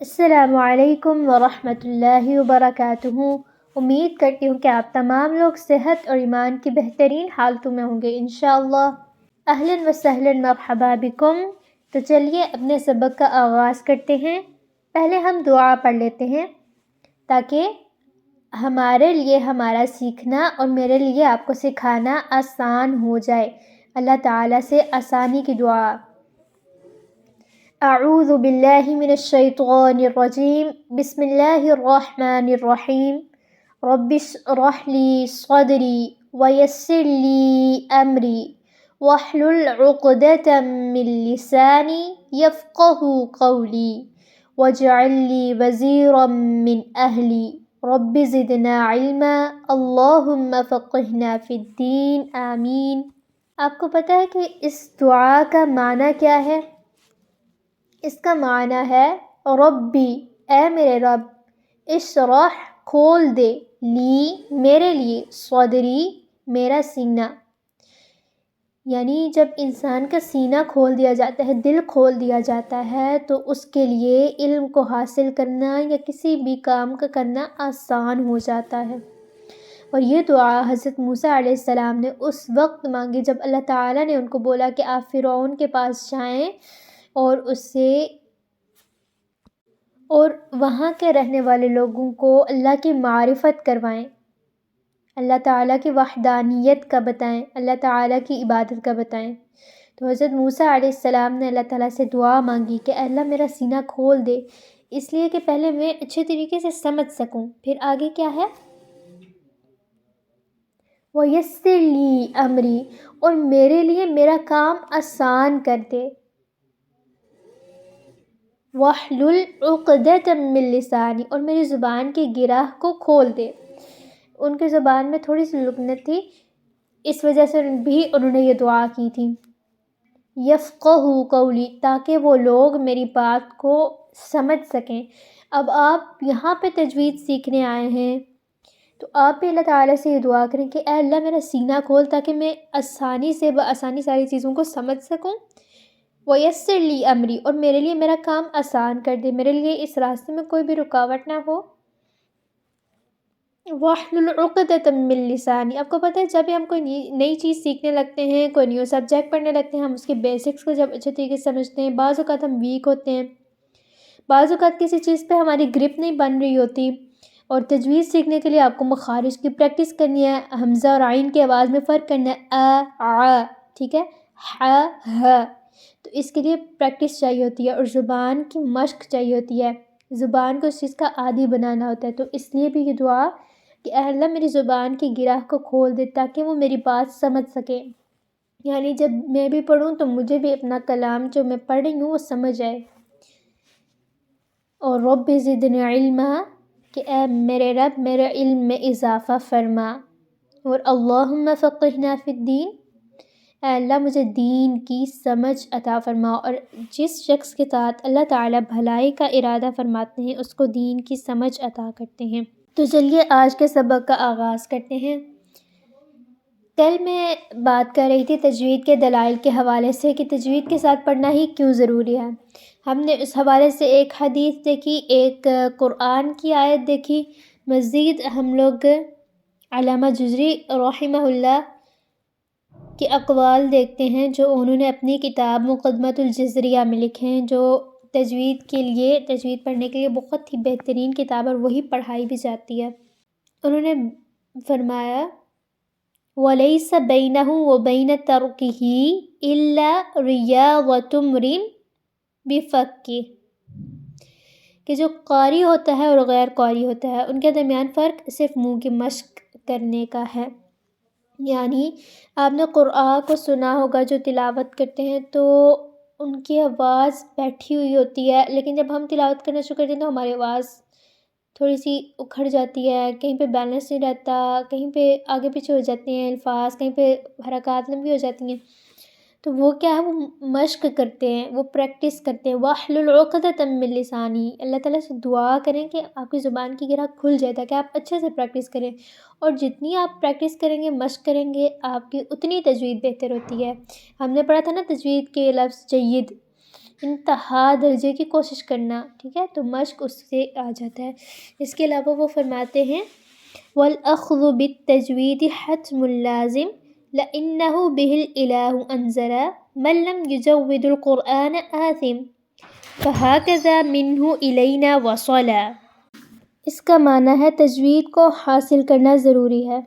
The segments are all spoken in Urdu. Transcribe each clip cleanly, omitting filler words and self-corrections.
السلام علیکم ورحمۃ اللہ وبرکاتہ۔ امید کرتی ہوں کہ آپ تمام لوگ صحت اور ایمان کی بہترین حالتوں میں ہوں گے انشاءاللہ۔ اہلاً و سہلاً مرحبا بکم۔ تو چلیے اپنے سبق کا آغاز کرتے ہیں۔ پہلے ہم دعا پڑھ لیتے ہیں تاکہ ہمارے لیے ہمارا سیکھنا اور میرے لیے آپ کو سکھانا آسان ہو جائے۔ اللہ تعالیٰ سے آسانی کی دعا۔ اعوذ باللہ من الشیطان الرجیم، بسم اللہ الرحمن الرحیم۔ رب اشرح لی صدری ویسر لی امری واحلل عقدۃ من لسانی یفقہوا قولی واجعل لی وزیرا من اہلی رب زدنا علما اللہم فقہنا فی الدین آمین۔ آپ کو پتہ ہے کہ اس دعا کا معنی کیا ہے؟ اس کا معنی ہے ربی، اے میرے رب، اشرح کھول دے، لی میرے لیے، صدری میرا سینہ۔ یعنی جب انسان کا سینہ کھول دیا جاتا ہے، دل کھول دیا جاتا ہے تو اس کے لیے علم کو حاصل کرنا یا کسی بھی کام کا کرنا آسان ہو جاتا ہے۔ اور یہ دعا حضرت موسیٰ علیہ السلام نے اس وقت مانگی جب اللہ تعالیٰ نے ان کو بولا کہ آپ فرعون کے پاس جائیں اور وہاں کے رہنے والے لوگوں کو اللہ کی معرفت کروائیں، اللہ تعالیٰ کی وحدانیت کا بتائیں، اللہ تعالیٰ کی عبادت کا بتائیں۔ تو حضرت موسیٰ علیہ السلام نے اللہ تعالیٰ سے دعا مانگی کہ اے اللہ میرا سینہ کھول دے، اس لیے کہ پہلے میں اچھے طریقے سے سمجھ سکوں۔ پھر آگے کیا ہے؟ وَيَسِّرْ لِي أَمْرِي، اور میرے لیے میرا کام آسان کر دے۔ وَاحْلُلْ عُقْدَةً مِّن لِّسَانِي، اور میری زبان کی گرہ کو کھول دے۔ ان کی زبان میں تھوڑی سی لکنت تھی، اس وجہ سے بھی انہوں نے یہ دعا کی تھی۔ یفقہوا قولی، تاکہ وہ لوگ میری بات کو سمجھ سکیں۔ اب آپ یہاں پہ تجوید سیکھنے آئے ہیں تو آپ بھی اللہ تعالیٰ سے یہ دعا کریں کہ اے اللہ میرا سینہ کھول تاکہ میں آسانی ساری چیزوں کو سمجھ سکوں۔ وَيَسِّرْ لِي أَمْرِي، اور میرے لیے میرا کام آسان کر دے، میرے لیے اس راستے میں کوئی بھی رکاوٹ نہ ہو۔ وَاحْلُلْ عُقْدَةً مِّن لِّسَانِي، آپ کو پتہ ہے جب بھی ہم کوئی نئی چیز سیکھنے لگتے ہیں، کوئی نیو سبجیکٹ پڑھنے لگتے ہیں، ہم اس کے بیسکس کو جب اچھے طریقے سے سمجھتے ہیں، بعض اوقات ہم ویک ہوتے ہیں، بعض اوقات کسی چیز پہ ہماری گرپ نہیں بن رہی ہوتی، اور تجوید سیکھنے کے لیے آپ کو مخارج کی پریکٹس کرنی ہے، حمزہ اور عین کی آواز میں فرق کرنا ہے، ٹھیک ہے، ہ، تو اس کے لیے پریکٹس چاہیے ہوتی ہے اور زبان کی مشق چاہیے ہوتی ہے، زبان کو اس چیز کا عادی بنانا ہوتا ہے۔ تو اس لیے بھی یہ دعا کہ اے اللہ میری زبان کی گرہ کو کھول دے تاکہ وہ میری بات سمجھ سکے، یعنی جب میں بھی پڑھوں تو مجھے بھی اپنا کلام جو میں پڑھ رہی ہوں وہ سمجھ آئے۔ اور رب زدنا علما، کہ اے میرے رب میرے علم میں اضافہ فرما، اور اللہم فقہنا فی الدین، اے اللہ مجھے دین کی سمجھ عطا فرما۔ اور جس شخص کے ساتھ اللہ تعالیٰ بھلائی کا ارادہ فرماتے ہیں اس کو دین کی سمجھ عطا کرتے ہیں۔ تو چلیے آج کے سبق کا آغاز کرتے ہیں۔ کل میں بات کر رہی تھی تجوید کے دلائل کے حوالے سے کہ تجوید کے ساتھ پڑھنا ہی کیوں ضروری ہے۔ ہم نے اس حوالے سے ایک حدیث دیکھی، ایک قرآن کی آیت دیکھی، مزید ہم لوگ علامہ جزری رحمہ اللہ کے اقوال دیکھتے ہیں جو انہوں نے اپنی کتاب مقدمۃ الجزریہ میں لکھے ہیں، جو تجوید پڑھنے کے لیے بہت ہی بہترین کتاب اور وہی پڑھائی بھی جاتی ہے۔ انہوں نے فرمایا وَلَيْسَ بَيْنَهُ وَبَيْنَ تَرْكِهِ إِلَّا رِيَاضَةُ امْرٍ بِفَكِّهِ، کہ جو قاری ہوتا ہے اور غیر قاری ہوتا ہے ان کے درمیان فرق صرف منہ کی مشق کرنے کا ہے۔ یعنی آپ نے قرآن کو سنا ہوگا، جو تلاوت کرتے ہیں تو ان کی آواز بیٹھی ہوئی ہوتی ہے، لیکن جب ہم تلاوت کرنا شروع کرتے ہیں تو ہماری آواز تھوڑی سی اکھڑ جاتی ہے، کہیں پہ بیلنس نہیں رہتا، کہیں پہ آگے پیچھے ہو جاتے ہیں الفاظ، کہیں پہ حرکات لمبی ہو جاتی ہیں۔ تو وہ کیا ہے، وہ مشق کرتے ہیں، وہ پریکٹس کرتے ہیں۔ وَاحْلُلْ عُقْدَةً مِّن لِّسَانِي، اللہ تعالیٰ سے دعا کریں کہ آپ کی زبان کی گرہ کھل جائے تاکہ آپ اچھے سے پریکٹس کریں، اور جتنی آپ پریکٹس کریں گے، مشق کریں گے، آپ کی اتنی تجوید بہتر ہوتی ہے۔ ہم نے پڑھا تھا نا تجوید کے لفظ جید، انتہا درجے کی کوشش کرنا، ٹھیک ہے، تو مشق اس سے آ جاتا ہے۔ اس کے علاوہ وہ فرماتے ہیں وَالْأَخْذُ بِالتَّجْوِيدِ حَتْمٌ لَازِمٌ لَإِنَّهُ بِهِ الْإِلَٰهُ أَنزَلَ مَن لَّمْ يُجَوِّدُ الْقُرْآنَ آثِمٌ فَهَكَذَا مِنْهُ إِلَيْنَا وَصَلَ۔ اس کا معنی ہے تجوید کو حاصل کرنا ضروری ہے،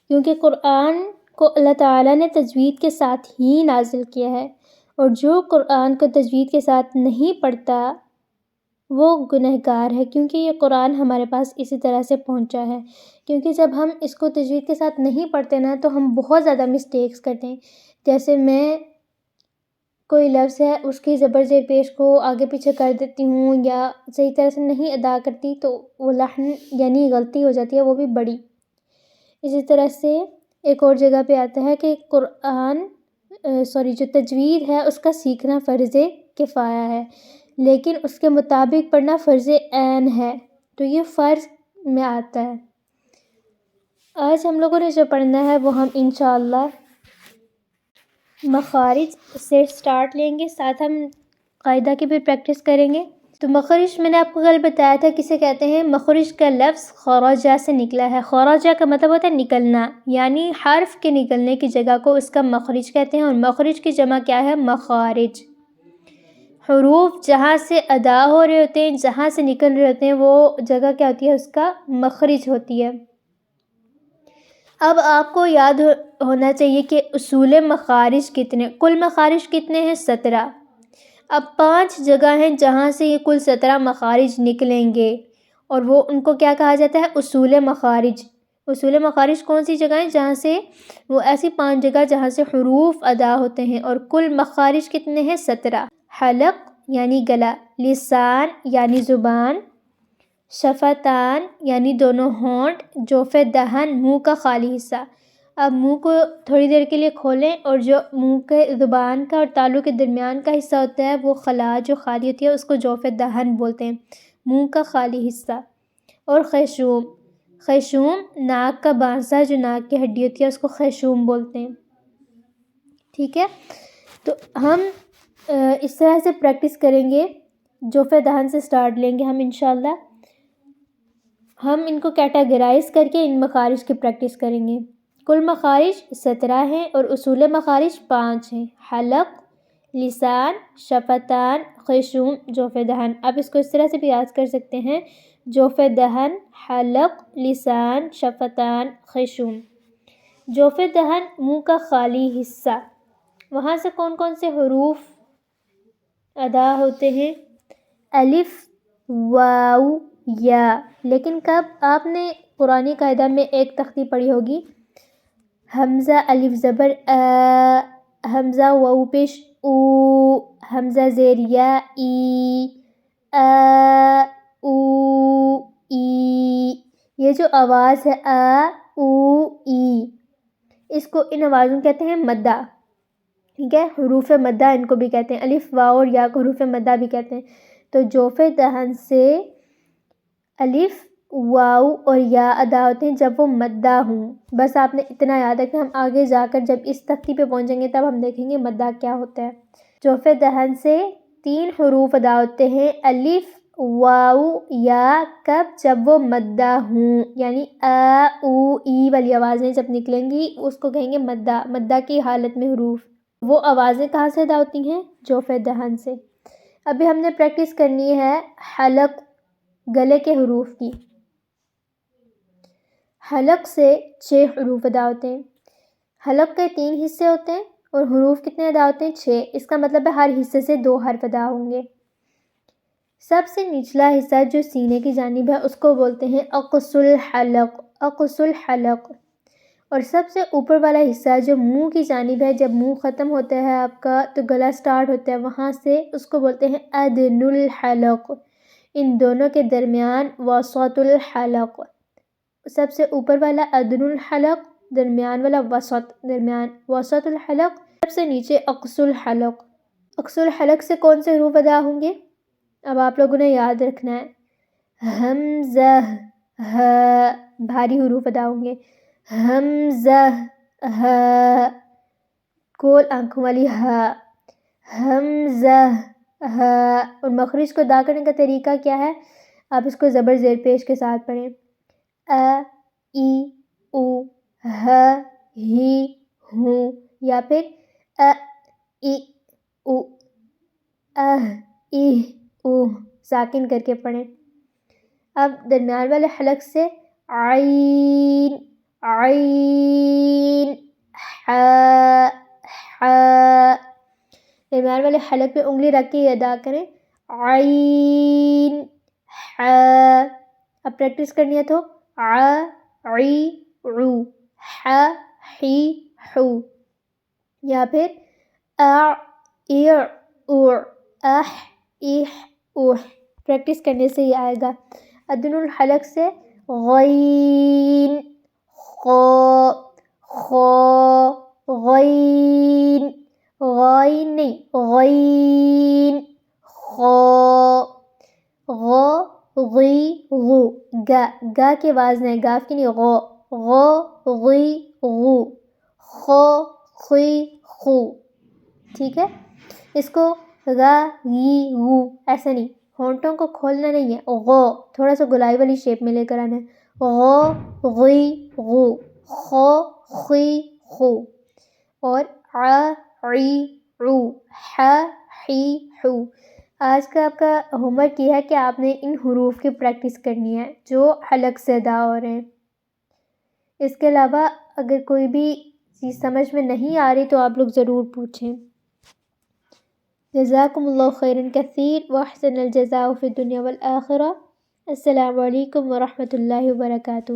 کیونکہ قرآن کو اللہ تعالیٰ نے تجوید کے ساتھ ہی نازل کیا ہے، اور جو قرآن کو تجوید کے ساتھ نہیں پڑھتا وہ گنہگار ہے، کیونکہ یہ قرآن ہمارے پاس اسی طرح سے پہنچا ہے۔ کیونکہ جب ہم اس کو تجوید کے ساتھ نہیں پڑھتے نا تو ہم بہت زیادہ مسٹیکس کرتے ہیں، جیسے میں کوئی لفظ ہے اس کی زبر زیر پیش کو آگے پیچھے کر دیتی ہوں یا صحیح طرح سے نہیں ادا کرتی تو وہ لحن یعنی غلطی ہو جاتی ہے، وہ بھی بڑی۔ اسی طرح سے ایک اور جگہ پہ آتا ہے کہ جو تجوید ہے اس کا سیکھنا فرض کفایہ ہے، لیکن اس کے مطابق پڑھنا فرض عین ہے، تو یہ فرض میں آتا ہے۔ آج ہم لوگوں نے جو پڑھنا ہے وہ ہم انشاءاللہ مخارج سے سٹارٹ لیں گے، ساتھ ہم قاعدہ کی بھی پریکٹس کریں گے۔ تو مخرج میں نے آپ کو کل بتایا تھا کسے کہتے ہیں، مخرج کا لفظ خرجہ سے نکلا ہے۔ خرجہ کا مطلب ہوتا ہے نکلنا، یعنی حرف کے نکلنے کی جگہ کو اس کا مخرج کہتے ہیں، اور مخرج کی جمع کیا ہے، مخارج۔ حروف جہاں سے ادا ہو رہے ہوتے ہیں، جہاں سے نکل رہے ہوتے ہیں، وہ جگہ کیا ہوتی ہے، اس کا مخرج ہوتی ہے۔ اب آپ کو یاد ہونا چاہیے کہ اصول مخارج کتنے، کل مخارج کتنے ہیں، 17۔ اب 5 جگہ ہیں جہاں سے یہ کل 17 مخارج نکلیں گے، اور وہ ان کو کیا کہا جاتا ہے، اصول مخارج۔ اصول مخارج کون سی جگہ ہیں، جہاں سے وہ ایسی 5 جگہ جہاں سے حروف ادا ہوتے ہیں، اور کل مخارج کتنے ہیں، 17۔ حلق یعنی گلا، لسان یعنی زبان، شفتان یعنی دونوں ہونٹ، جوف دہن منہ کا خالی حصہ۔ اب منہ کو تھوڑی دیر کے لیے کھولیں، اور جو منہ کے زبان کا اور تالو کے درمیان کا حصہ ہوتا ہے وہ خلا جو خالی ہوتی ہے اس کو جوف دہن بولتے ہیں، منہ کا خالی حصہ۔ اور خیشوم، خیشوم ناک کا بانسا جو ناک کی ہڈی ہوتی ہے اس کو خیشوم بولتے ہیں، ٹھیک ہے۔ تو ہم اس طرح سے پریکٹس کریں گے، جوف دہن سے سٹارٹ لیں گے ہم انشاءاللہ۔ ہم ان کو کیٹاگرائز کر کے ان مخارج کی پریکٹس کریں گے۔ کل مخارج 17 ہیں اور اصول مخارج 5 ہیں، حلق، لسان، شفتان، خیشوم، جوف دہن۔ اب اس کو اس طرح سے بھی یاد کر سکتے ہیں، جوف دہن، حلق، لسان، شفتان، خیشوم۔ جوف دہن منہ کا خالی حصہ، وہاں سے کون کون سے حروف ادا ہوتے ہیں، الف، واو، یا۔ لیکن کب، آپ نے پرانی قاعدہ میں ایک تختی پڑھی ہوگی، حمزہ الف زبر آ، حمزہ واو پیش او، حمزہ زیر یا ای، آ او ای۔ یہ جو آواز ہے آ او ای، اس کو ان آوازوں کہتے ہیں مدہ، ٹھیک ہے، حروف مدہ ان کو بھی کہتے ہیں، الف واو اور یا کو حروف مدہ بھی کہتے ہیں۔ تو جوف دہن سے الف، واو اور یا ادا ہوتے ہیں جب وہ مدہ ہوں، بس آپ نے اتنا یاد ہے کہ ہم آگے جا کر جب اس تختی پہ پہنچیں گے تب ہم دیکھیں گے مدہ کیا ہوتا ہے۔ جوف دہن سے 3 حروف ادا ہوتے ہیں، الف، واو، یا، کب، جب وہ مدہ ہوں، یعنی آ او ای والی آوازیں جب نکلیں گی اس کو کہیں گے مدہ، مدہ کی حالت میں حروف۔ وہ آوازیں کہاں سے ادا ہوتی ہیں، جوف دہن سے۔ ابھی ہم نے پریکٹس کرنی ہے حلق، گلے کے حروف کی۔ حلق سے 6 حروف ادا ہوتے ہیں۔ حلق کے 3 حصے ہوتے ہیں اور حروف کتنے ادا ہوتے ہیں، 6۔ اس کا مطلب ہے ہر حصے سے 2 حرف ادا ہوں گے۔ سب سے نچلا حصہ جو سینے کی جانب ہے اس کو بولتے ہیں اقصی الحلق، اقصی الحلق۔ اور سب سے اوپر والا حصہ جو منہ کی جانب ہے، جب منہ ختم ہوتا ہے آپ کا تو گلا سٹارٹ ہوتا ہے، وہاں سے اس کو بولتے ہیں ادن الحلق۔ ان دونوں کے درمیان وسط الحلق، سب سے اوپر والا ادن الحلق، درمیان والا وسط، درمیان وسط الحلق، سب سے نیچے اقصی الحلق۔ اقصی الحلق سے کون سے حروف ادا ہوں گے، اب آپ لوگوں نے یاد رکھنا ہے، حمزہ، ہ، بھاری حروف ادا ہوں گے، حمزہ، ہ، گول آنکھوں والی ہ، حمزہ، اور مخرج کو ادا کرنے کا طریقہ کیا ہے؟ آپ اس کو زبر زیر پیش کے ساتھ پڑھیں. ای او ہی ہوں، یا پھر ای او ای او ساکن کر کے پڑھیں. اب درمیان والے حلق سے عین عین درمیان والے حلق پہ انگلی رکھ کے یہ ادا کریں عین اب پریکٹس کرنی ہے تو عی عو حی حو، یا پھر پریکٹس کرنے سے ہی آئے گا. ادن الحلق سے غین خو غین غین نہیں غین غی غو گا کی آواز نہیں، گاف کی نہیں، غی غو خی خو. ٹھیک ہے، اس کو غی غو ایسا نہیں، ہونٹوں کو کھولنا نہیں ہے، تھوڑا سا گلائی والی شیپ میں لے کر آنا ہے، غی غو خی خو، اور عی عو حی حو. آج کا آپ کا ہوم ورک یہ ہے کہ آپ نے ان حروف کی پریکٹس کرنی ہے جو حلق سے ادا ہو رہے ہیں. اس کے علاوہ اگر کوئی بھی چیز سمجھ میں نہیں آ رہی تو آپ لوگ ضرور پوچھیں. جزاکم اللہ خیرا کثیر واحسن الجزاء فی الدنیا والآخرہ. السلام علیکم ورحمۃ اللہ وبرکاتہ.